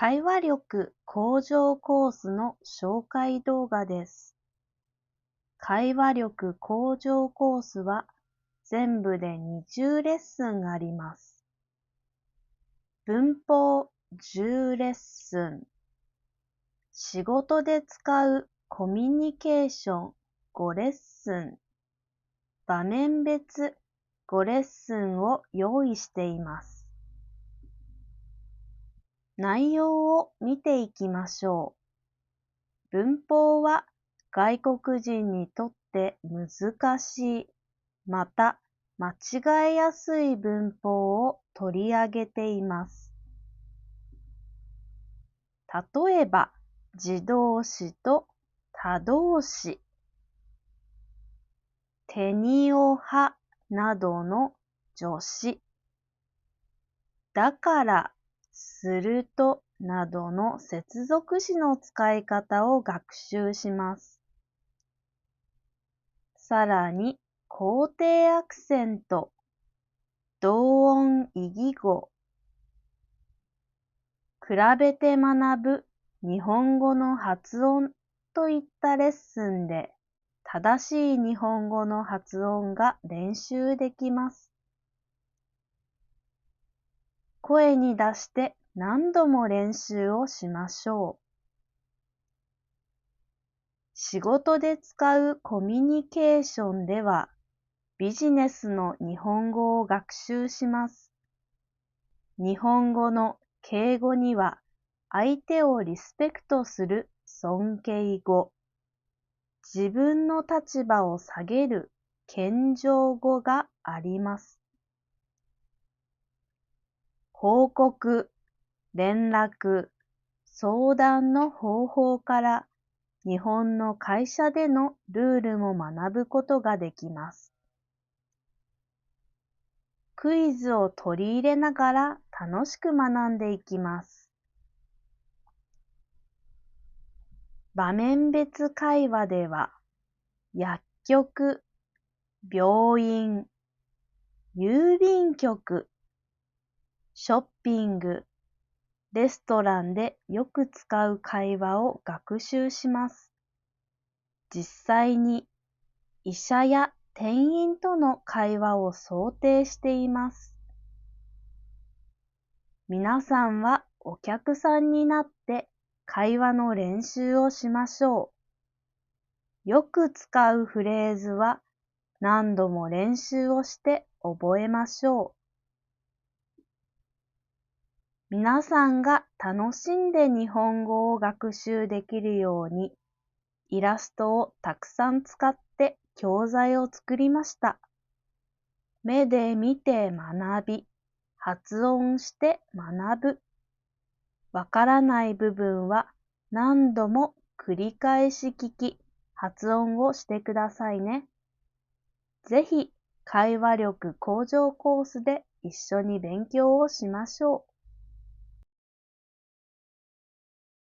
会話力向上コースの紹介動画です。会話力向上コースは全部で20レッスンあります。文法10レッスン、仕事で使うコミュニケーション5レッスン、場面別5レッスンを用意しています。内容を見ていきましょう。文法は外国人にとって難しい、また間違えやすい文法を取り上げています。例えば、自動詞と他動詞、てにをはなどの助詞、だから、するとなどの接続詞の使い方を学習します。さらに、肯定アクセント、同音異義語、比べて学ぶ日本語の発音といったレッスンで正しい日本語の発音が練習できます。声に出して何度も練習をしましょう。仕事で使うコミュニケーションではビジネスの日本語を学習します。日本語の敬語には相手をリスペクトする尊敬語、自分の立場を下げる謙譲語があります。報告、連絡、相談の方法から日本の会社でのルールも学ぶことができます。クイズを取り入れながら楽しく学んでいきます。場面別会話では、薬局、病院、郵便局、ショッピング、レストランでよく使う会話を学習します。実際に医者や店員との会話を想定しています。皆さんはお客さんになって会話の練習をしましょう。よく使うフレーズは何度も練習をして覚えましょう。皆さんが楽しんで日本語を学習できるように、イラストをたくさん使って教材を作りました。目で見て学び、発音して学ぶ。わからない部分は何度も繰り返し聞き、発音をしてくださいね。ぜひ会話力向上コースで一緒に勉強をしましょう。